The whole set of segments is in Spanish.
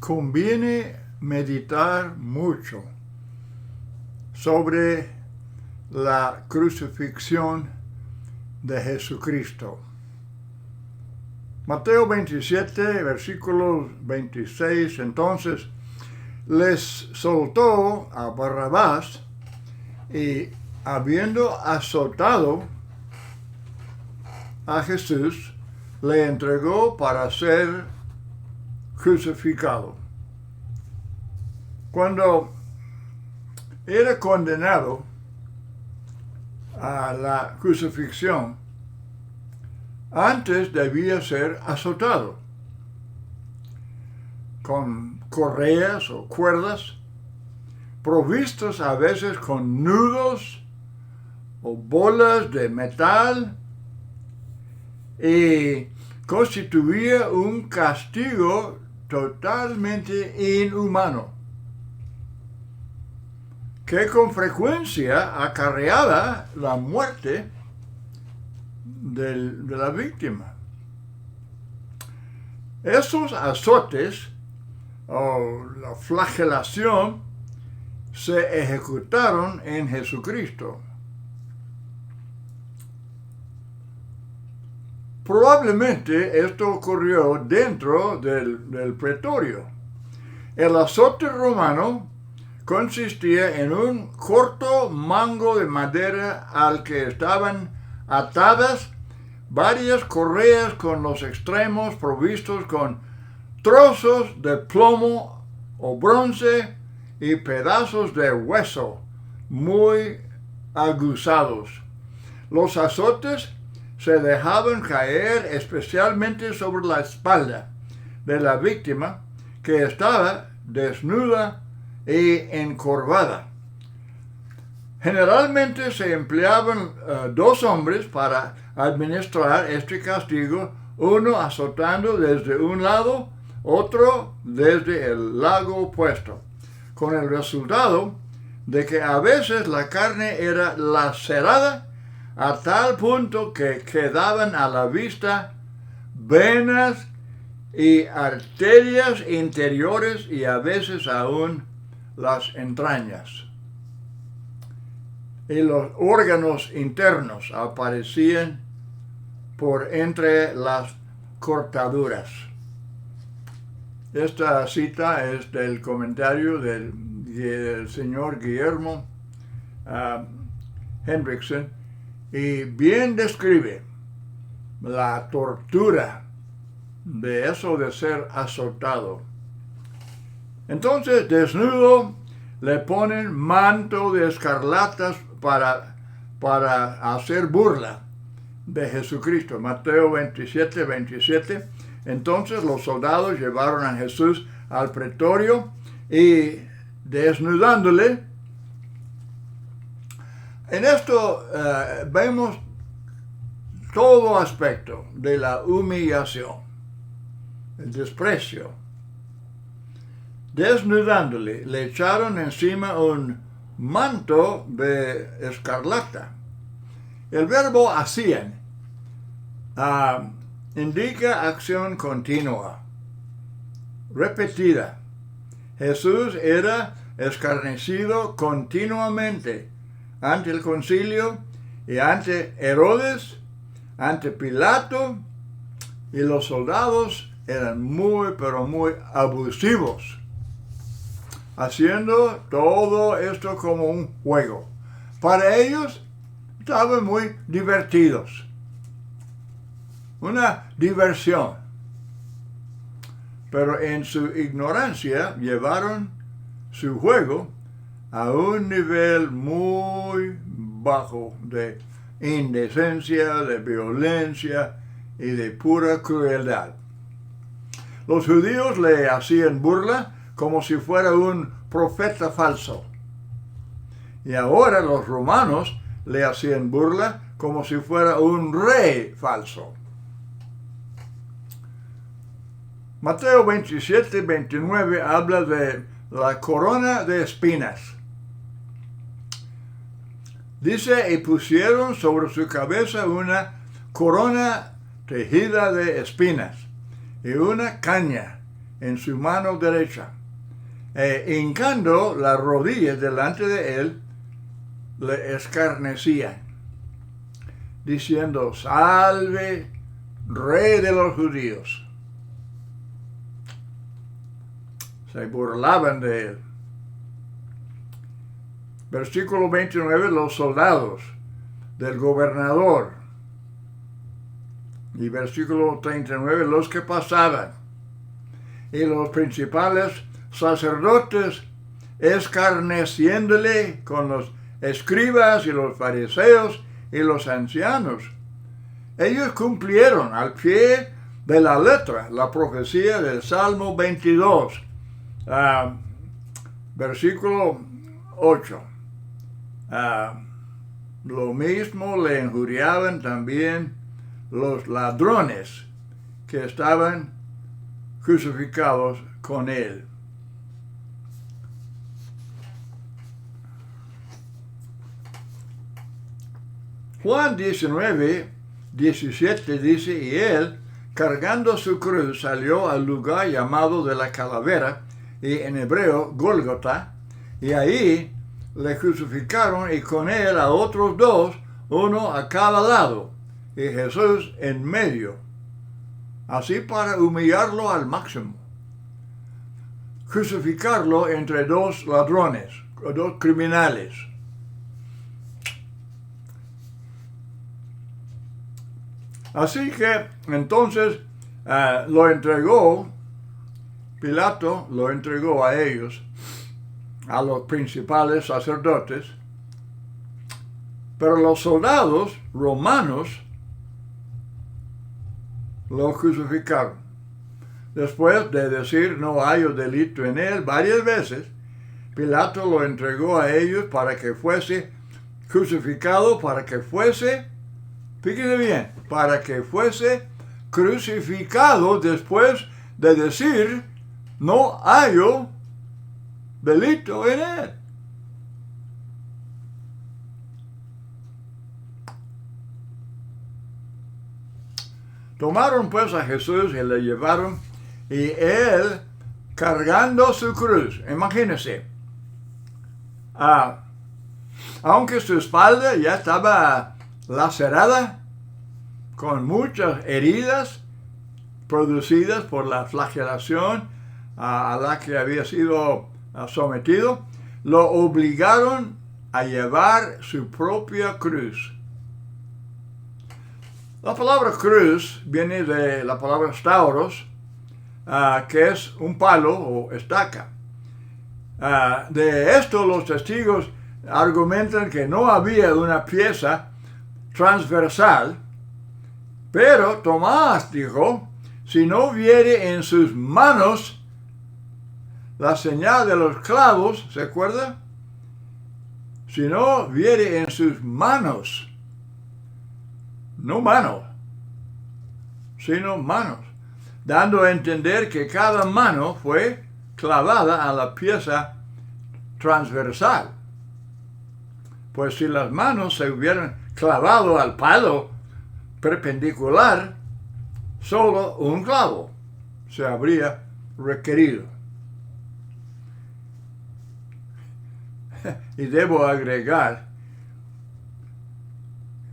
conviene meditar mucho sobre la crucifixión de Jesucristo. Mateo 27, versículos 26, entonces les soltó a Barrabás y habiendo azotado a Jesús, le entregó para ser crucificado. Cuando era condenado a la crucifixión, antes debía ser azotado con correas o cuerdas, provistos a veces con nudos o bolas de metal, y constituía un castigo totalmente inhumano, que con frecuencia acarreaba la muerte de la víctima. Esos azotes o la flagelación se ejecutaron en Jesucristo. Probablemente esto ocurrió dentro del pretorio. El azote romano consistía en un corto mango de madera al que estaban atadas varias correas con los extremos provistos con trozos de plomo o bronce y pedazos de hueso muy aguzados. Los azotes se dejaban caer especialmente sobre la espalda de la víctima, que estaba desnuda y encorvada. Generalmente se empleaban dos hombres para administrar este castigo, uno azotando desde un lado, otro desde el lado opuesto, con el resultado de que a veces la carne era lacerada a tal punto que quedaban a la vista venas y arterias interiores y a veces aún las entrañas. Y los órganos internos aparecían por entre las cortaduras. Esta cita es del comentario del señor Guillermo Hendrickson y bien describe la tortura de eso de ser azotado. Entonces, desnudo, le ponen manto de escarlatas para hacer burla de Jesucristo. Mateo 27, 27. Entonces los soldados llevaron a Jesús al pretorio y desnudándole. En esto vemos todo aspecto de la humillación, el desprecio. Desnudándole, le echaron encima un manto de escarlata. El verbo hacían indica acción continua, repetida. Jesús era escarnecido continuamente ante el concilio y ante Herodes, ante Pilato, y los soldados eran muy, pero muy abusivos, haciendo todo esto como un juego. Para ellos estaban muy divertidos, una diversión, pero en su ignorancia llevaron su juego a un nivel muy bajo de indecencia, de violencia y de pura crueldad. Los judíos le hacían burla como si fuera un profeta falso. Y ahora los romanos le hacían burla como si fuera un rey falso. Mateo 27, 29 habla de la corona de espinas. Dice, y pusieron sobre su cabeza una corona tejida de espinas y una caña en su mano derecha, hincando las rodillas delante de él, le escarnecían, diciendo: salve, Rey de los judíos. Se burlaban de él. Versículo 29, los soldados del gobernador. Y versículo 39, los que pasaban. Y los principales sacerdotes escarneciéndole con los escribas y los fariseos y los ancianos. Ellos cumplieron al pie de la letra la profecía del Salmo 22, versículo 8. Lo mismo le injuriaban también los ladrones que estaban crucificados con él. Juan 19, 17 dice: y él, cargando su cruz, salió al lugar llamado de la calavera, y en hebreo Gólgota, y ahí le crucificaron, y con él a otros dos, uno a cada lado, y Jesús en medio, así para humillarlo al máximo. Crucificarlo entre dos ladrones, dos criminales. Así que entonces lo entregó, Pilato lo entregó a ellos, a los principales sacerdotes, pero los soldados romanos lo crucificaron. Después de decir: no hallo delito en él varias veces, Pilato lo entregó a ellos para que fuese crucificado, para que fuese, fíjense bien, para que fuese crucificado después de decir: no hallo delito en él. Tomaron pues a Jesús y le llevaron, y él cargando su cruz. Imagínense, aunque su espalda ya estaba lacerada, con muchas heridas producidas por la flagelación a la que había sido sometido, lo obligaron a llevar su propia cruz. La palabra cruz viene de la palabra stauros, que es un palo o estaca. De esto los testigos argumentan que no había una pieza transversal, pero Tomás dijo: si no viere en sus manos la señal de los clavos, ¿se acuerda? Si no viere en sus manos, no manos, sino manos, dando a entender que cada mano fue clavada a la pieza transversal. Pues si las manos se hubieran clavado al palo perpendicular, solo un clavo se habría requerido. Y debo agregar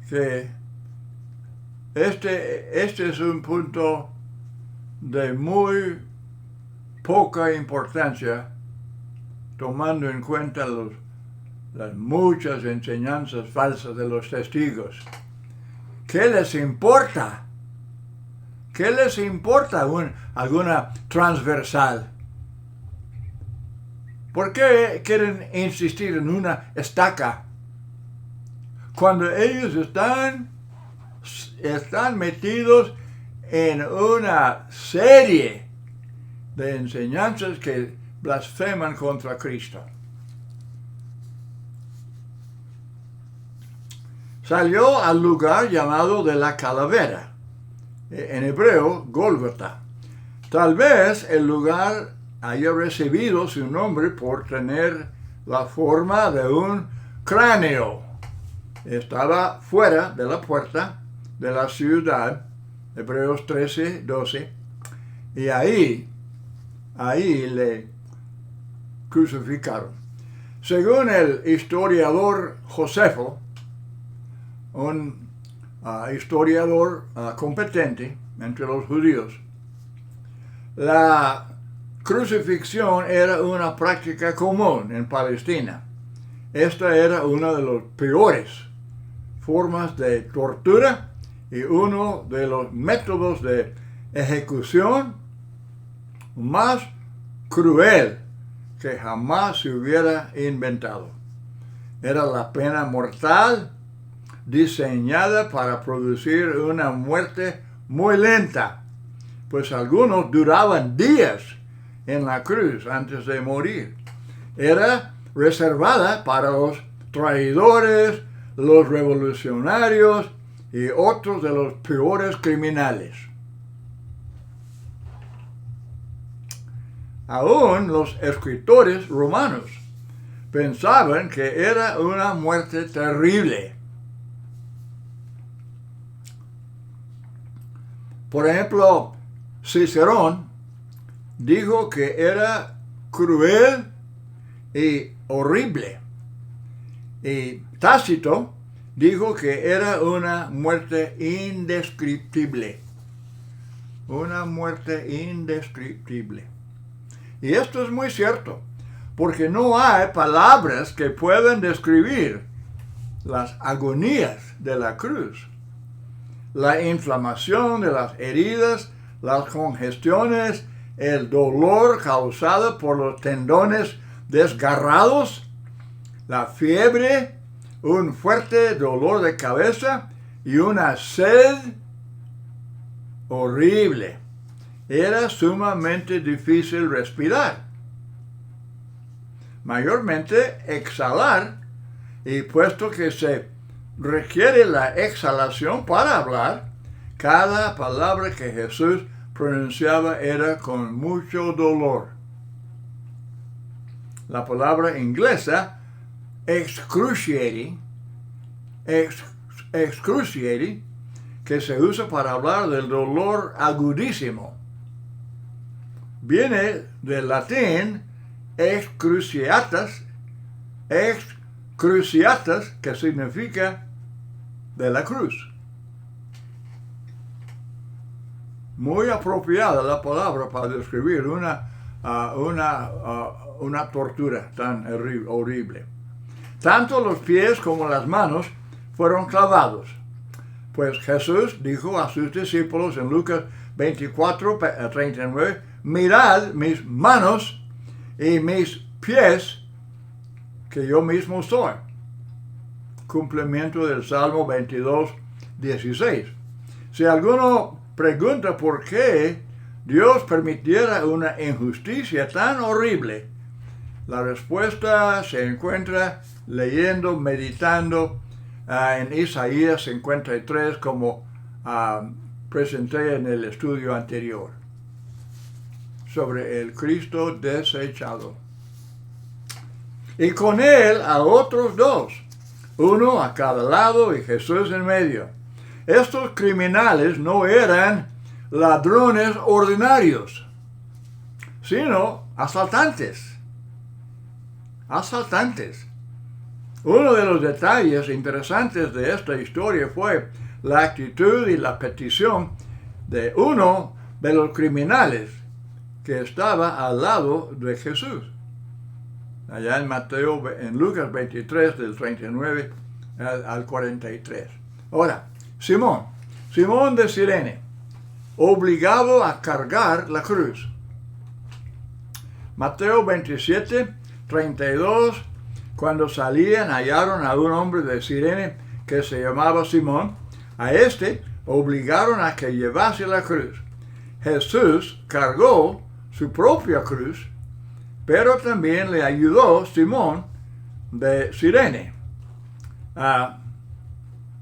que este es un punto de muy poca importancia, tomando en cuenta las muchas enseñanzas falsas de los testigos. ¿Qué les importa? ¿Qué les importa alguna transversal? ¿Por qué quieren insistir en una estaca cuando ellos están metidos en una serie de enseñanzas que blasfeman contra Cristo? Salió al lugar llamado de la calavera, en hebreo Gólgota. Tal vez el lugar haya recibido su nombre por tener la forma de un cráneo. Estaba fuera de la puerta de la ciudad, Hebreos 13, 12, y ahí ahí le crucificaron. Según el historiador Josefo, un historiador competente entre los judíos, la crucifixión era una práctica común en Palestina. Esta era una de las peores formas de tortura y uno de los métodos de ejecución más cruel que jamás se hubiera inventado. Era la pena mortal diseñada para producir una muerte muy lenta, pues algunos duraban días en la cruz antes de morir. Era reservada para los traidores, los revolucionarios y otros de los peores criminales. Aún los escritores romanos pensaban que era una muerte terrible. Por ejemplo, Cicerón dijo que era cruel y horrible. Y Tácito dijo que era una muerte indescriptible. Una muerte indescriptible. Y esto es muy cierto, porque no hay palabras que puedan describir las agonías de la cruz. La inflamación de las heridas, las congestiones, el dolor causado por los tendones desgarrados, la fiebre, un fuerte dolor de cabeza y una sed horrible. Era sumamente difícil respirar. Mayormente exhalar, y puesto que se requiere la exhalación para hablar, cada palabra que Jesús pronunciaba era con mucho dolor. La palabra inglesa excruciating, que se usa para hablar del dolor agudísimo, viene del latín excruciatas, que significa de la cruz. Muy apropiada la palabra para describir una tortura tan horrible. Tanto los pies como las manos fueron clavados. Pues Jesús dijo a sus discípulos en Lucas 24:39, mirad mis manos y mis pies, que yo mismo soy. Cumplimiento del Salmo 22:16. Si alguno pregunta por qué Dios permitiera una injusticia tan horrible, la respuesta se encuentra leyendo, meditando en Isaías 53, como presenté en el estudio anterior, sobre el Cristo desechado. Y con él a otros dos, uno a cada lado y Jesús en medio. Estos criminales no eran ladrones ordinarios, sino asaltantes. Uno de los detalles interesantes de esta historia fue la actitud y la petición de uno de los criminales que estaba al lado de Jesús. Allá en Lucas 23, del 39 al 43. Ahora, Simón de Cirene, obligado a cargar la cruz. Mateo 27, 32, cuando salían hallaron a un hombre de Cirene que se llamaba Simón. A este obligaron a que llevase la cruz. Jesús cargó su propia cruz, pero también le ayudó Simón de Cirene.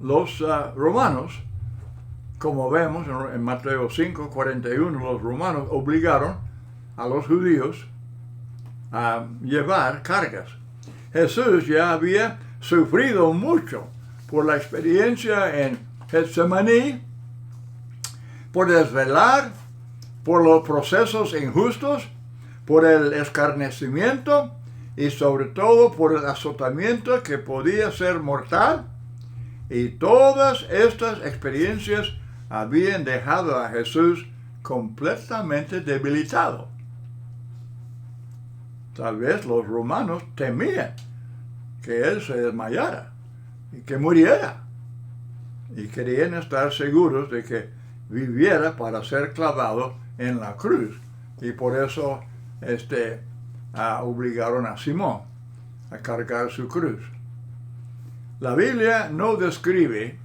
Los romanos, como vemos en Mateo 5, 41, los romanos obligaron a los judíos a llevar cargas. Jesús ya había sufrido mucho por la experiencia en Getsemaní, por desvelar, por los procesos injustos, por el escarnecimiento y sobre todo por el azotamiento que podía ser mortal. Y todas estas experiencias habían dejado a Jesús completamente debilitado. Tal vez los romanos temían que él se desmayara y que muriera. Y querían estar seguros de que viviera para ser clavado en la cruz. Y por eso obligaron a Simón a cargar su cruz. La Biblia no describe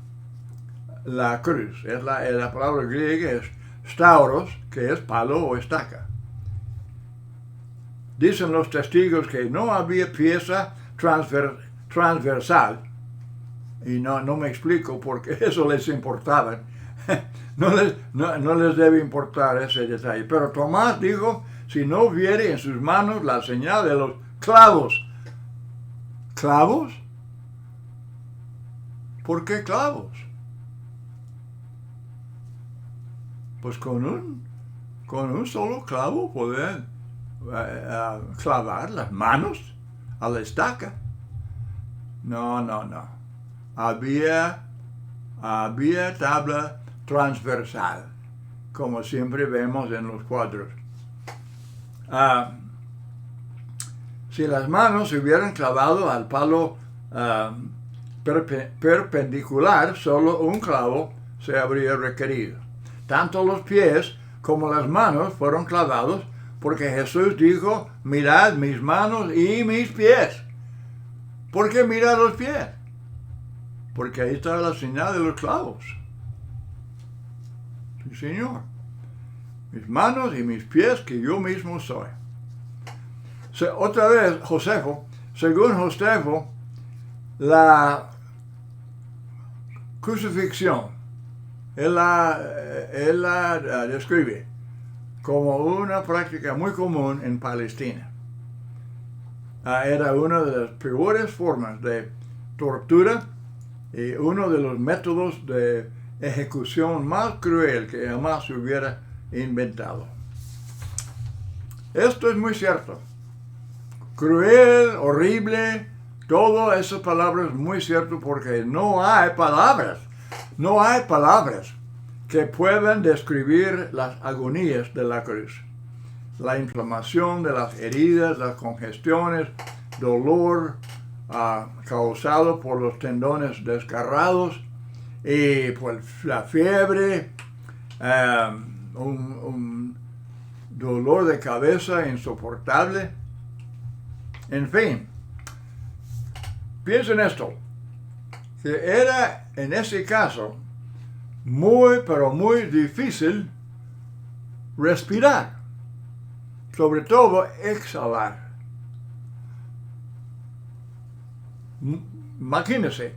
la cruz. La palabra griega es stauros, que es palo o estaca. Dicen los testigos que no había pieza transversal. Y no me explico porque eso les importaba. No les debe importar ese detalle. Pero Tomás dijo, si no viere en sus manos la señal de los clavos. ¿Clavos? ¿Por qué clavos? Pues con un solo clavo poder clavar las manos a la estaca. No. Había tabla transversal, como siempre vemos en los cuadros. Si las manos se hubieran clavado al palo perpendicular, solo un clavo se habría requerido. Tanto los pies como las manos fueron clavados porque Jesús dijo, mirad mis manos y mis pies. ¿Por qué mirar los pies? Porque ahí está la señal de los clavos. Sí, Señor. Mis manos y mis pies que yo mismo soy. Otra vez, Josefo, según Josefo, la crucifixión, él la describe como una práctica muy común en Palestina. Era una de las peores formas de tortura y uno de los métodos de ejecución más cruel que jamás se hubiera inventado. Esto es muy cierto. Cruel, horrible, todas esas palabras muy cierto porque no hay palabras que puedan describir las agonías de la cruz. La inflamación de las heridas, las congestiones, dolor causado por los tendones desgarrados y por la fiebre, un dolor de cabeza insoportable. En fin, piensen esto, que era en ese caso pero muy difícil respirar, sobre todo exhalar. Imagínense,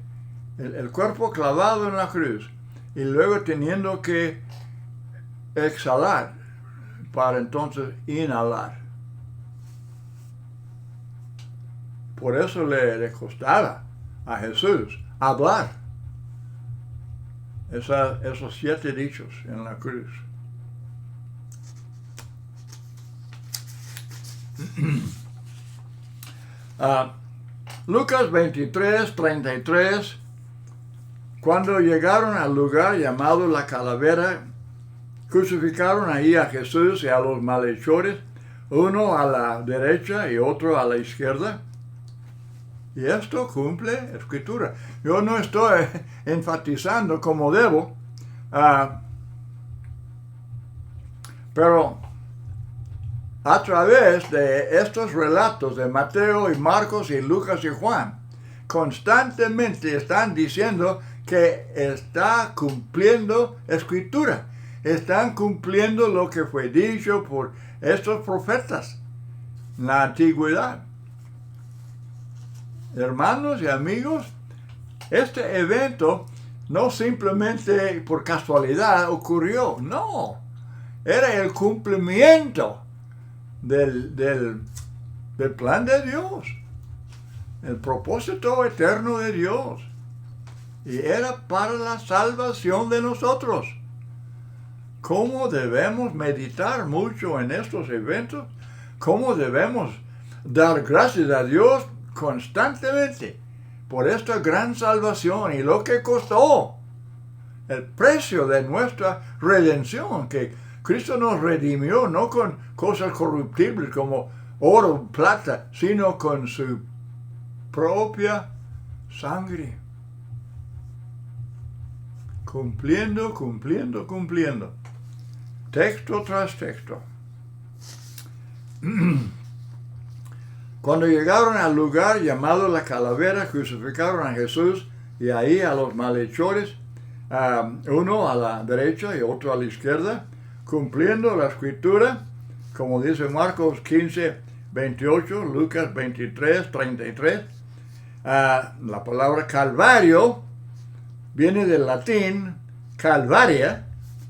el cuerpo clavado en la cruz y luego teniendo que exhalar para entonces inhalar. Por eso le costaba a Jesús hablar esos 7 dichos en la cruz. Lucas 23:33, cuando llegaron al lugar llamado la Calavera, crucificaron ahí a Jesús y a los malhechores, uno a la derecha y otro a la izquierda. Y esto cumple Escritura. Yo no estoy enfatizando como debo, pero a través de estos relatos de Mateo y Marcos y Lucas y Juan, constantemente están diciendo que está cumpliendo Escritura. Están cumpliendo lo que fue dicho por estos profetas en la antigüedad. Hermanos y amigos, este evento no simplemente por casualidad ocurrió, no, era el cumplimiento del plan de Dios, el propósito eterno de Dios, y era para la salvación de nosotros. ¿Cómo debemos meditar mucho en estos eventos? cómo debemos dar gracias a Dios constantemente por esta gran salvación y lo que costó, el precio de nuestra redención, que Cristo nos redimió no con cosas corruptibles como oro, plata, sino con su propia sangre. Cumpliendo. Texto tras texto. Cuando llegaron al lugar llamado la Calavera, crucificaron a Jesús y ahí a los malhechores, uno a la derecha y otro a la izquierda, cumpliendo la escritura, como dice Marcos 15, 28, Lucas 23, 33. La palabra Calvario viene del latín calvaria,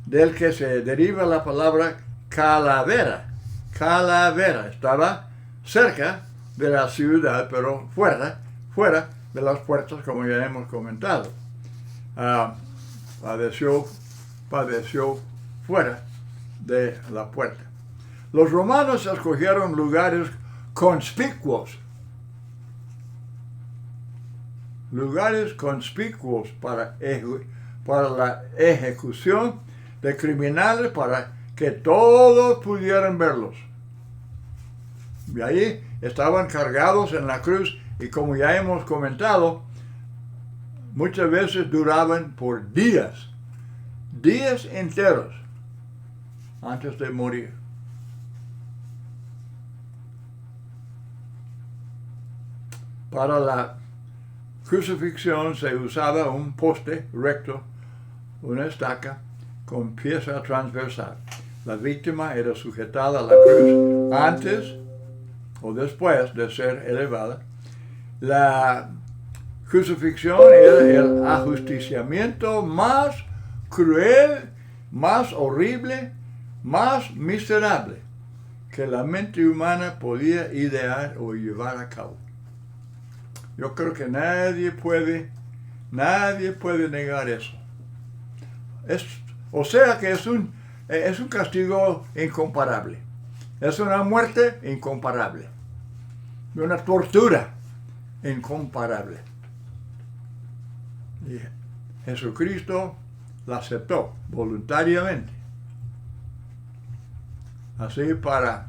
del que se deriva la palabra calavera. Calavera estaba cerca de la ciudad, pero fuera de las puertas, como ya hemos comentado. Padeció fuera de la puerta. Los romanos escogieron lugares conspicuos para la ejecución de criminales, para que todos pudieran verlos. Y ahí estaban cargados en la cruz y, como ya hemos comentado, muchas veces duraban por días enteros antes de morir. Para la crucifixión se usaba un poste recto, una estaca con pieza transversal. La víctima era sujetada a la cruz antes o después de ser elevada. La crucifixión era el ajusticiamiento más cruel, más horrible, más miserable que la mente humana podía idear o llevar a cabo. Yo creo que nadie puede negar eso. O sea que es un castigo incomparable. Es una muerte incomparable. Una tortura incomparable. Y Jesucristo la aceptó voluntariamente. Así, para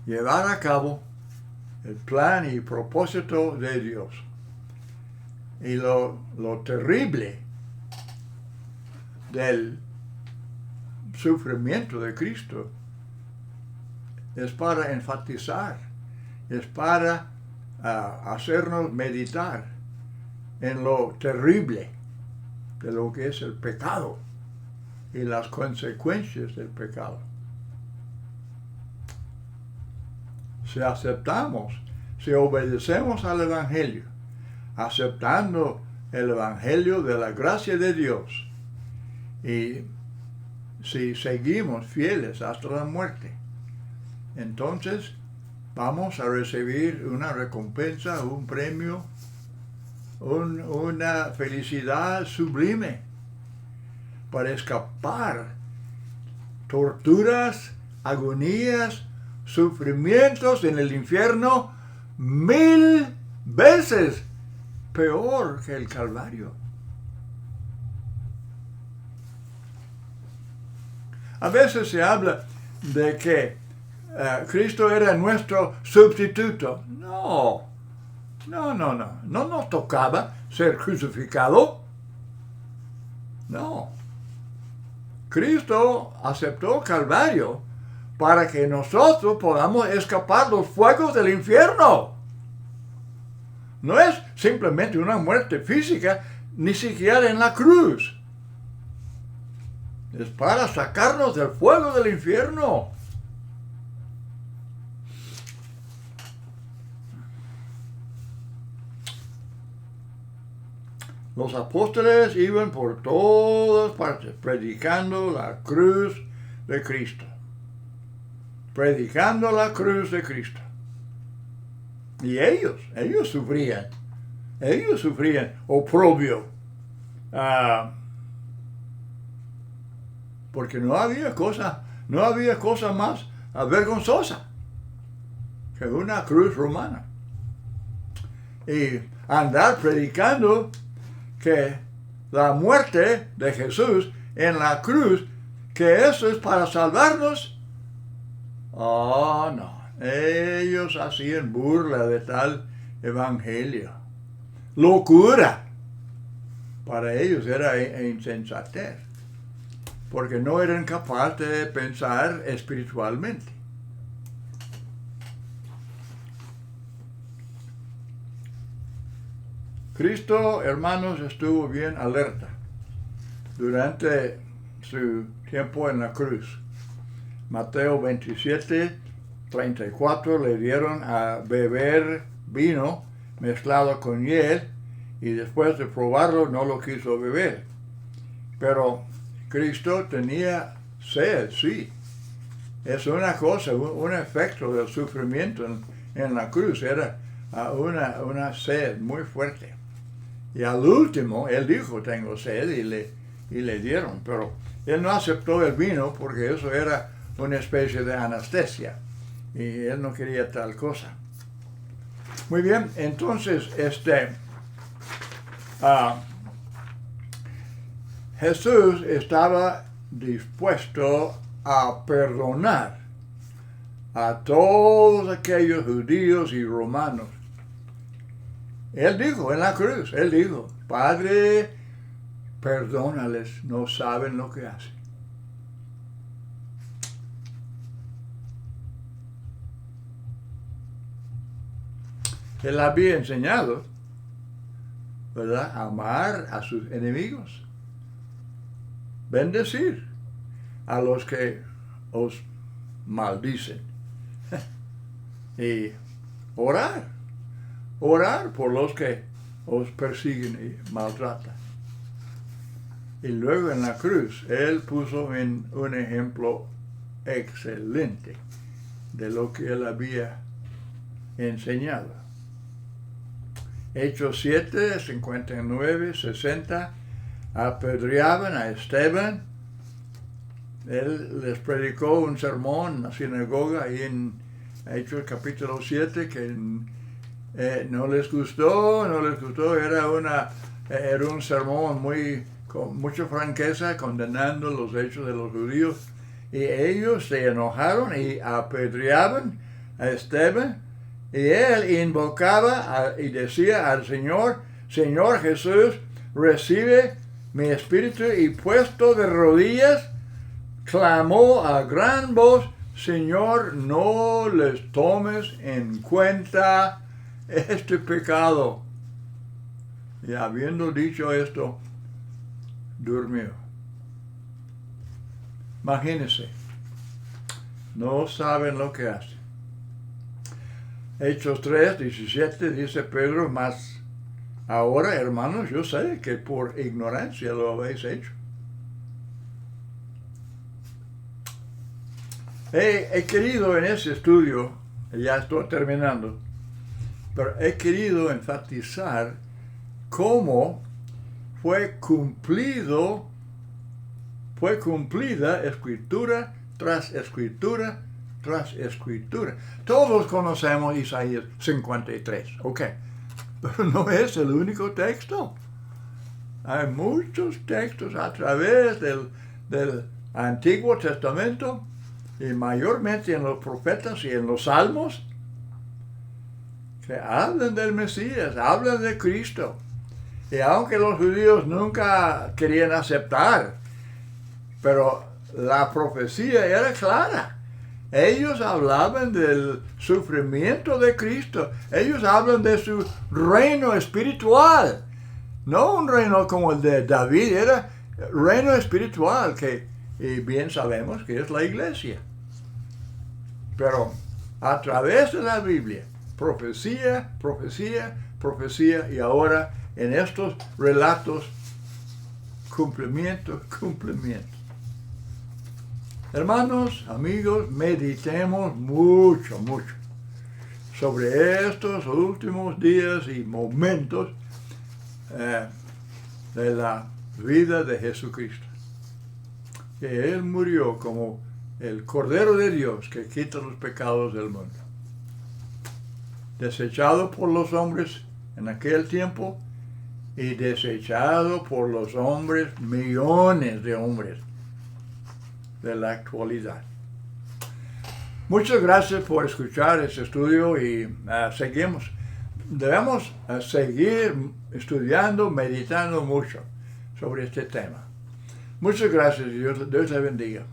llevar a cabo el plan y propósito de Dios. Y lo terrible del sufrimiento de Cristo es para enfatizar, es para hacernos meditar en lo terrible de lo que es el pecado y las consecuencias del pecado. Si aceptamos, si obedecemos al Evangelio, aceptando el Evangelio de la gracia de Dios, y si seguimos fieles hasta la muerte, entonces vamos a recibir una recompensa, un premio, una felicidad sublime para escapar torturas, agonías, sufrimientos en el infierno 1000 veces peor que el Calvario. A veces se habla de que Cristo era nuestro sustituto. No nos tocaba ser crucificado. No. Cristo aceptó Calvario para que nosotros podamos escapar los fuegos del infierno. No es simplemente una muerte física, ni siquiera en la cruz. Es para sacarnos del fuego del infierno. Los apóstoles iban por todas partes predicando la cruz de Cristo. Predicando la cruz de Cristo. Y ellos sufrían. Ellos sufrían oprobio. Porque no había cosa más vergonzosa que una cruz romana. Y andar predicando que la muerte de Jesús en la cruz, que eso es para salvarnos. Oh, no. Ellos hacían burla de tal evangelio. Locura. Para ellos era insensatez, porque no eran capaces de pensar espiritualmente. Cristo, hermanos, estuvo bien alerta durante su tiempo en la cruz. Mateo 27, 34, le dieron a beber vino mezclado con hiel, y después de probarlo no lo quiso beber. Pero Cristo tenía sed, sí. Es una cosa, un efecto del sufrimiento en la cruz. Era una sed muy fuerte. Y al último, él dijo, tengo sed, y le dieron. Pero él no aceptó el vino porque eso era una especie de anestesia. Y él no quería tal cosa. Muy bien, entonces, Jesús estaba dispuesto a perdonar a todos aquellos judíos y romanos. Él dijo en la cruz, él dijo, Padre, perdónales, no saben lo que hacen. Él había enseñado, ¿verdad?, amar a sus enemigos, bendecir a los que os maldicen y orar por los que os persiguen y maltratan. Y luego en la cruz, él puso un ejemplo excelente de lo que él había enseñado. Hechos 7, 59, 60, apedreaban a Esteban. Él les predicó un sermón en la sinagoga ahí en Hechos capítulo 7 que no les gustó, era un sermón con mucha franqueza condenando los hechos de los judíos, y ellos se enojaron y apedreaban a Esteban. Y él invocaba y decía al Señor, Señor Jesús, recibe mi espíritu, y puesto de rodillas, clamó a gran voz, Señor, no les tomes en cuenta este pecado. Y habiendo dicho esto, durmió. Imagínense, no saben lo que hacen. Hechos 3, 17 dice Pedro, mas ahora, hermanos, yo sé que por ignorancia lo habéis hecho. He querido en ese estudio, ya estoy terminando, pero he querido enfatizar cómo fue cumplida escritura tras escritura tras escritura. Todos conocemos Isaías 53, ok, pero no es el único texto. Hay muchos textos a través del Antiguo Testamento, y mayormente en los profetas y en los salmos, que hablan del Mesías, hablan de Cristo. Y aunque los judíos nunca querían aceptar, pero la profecía era clara. Ellos hablaban del sufrimiento de Cristo. Ellos hablan de su reino espiritual. No un reino como el de David, era reino espiritual, y bien sabemos que es la iglesia. Pero a través de la Biblia, profecía, profecía, profecía, y ahora en estos relatos, cumplimiento, cumplimiento. Hermanos, amigos, meditemos mucho, mucho sobre estos últimos días y momentos de la vida de Jesucristo. Que Él murió como el Cordero de Dios que quita los pecados del mundo. Desechado por los hombres en aquel tiempo y desechado por los hombres, millones de hombres de la actualidad. Muchas gracias por escuchar este estudio y seguimos. Debemos seguir estudiando, meditando mucho sobre este tema. Muchas gracias y Dios le bendiga.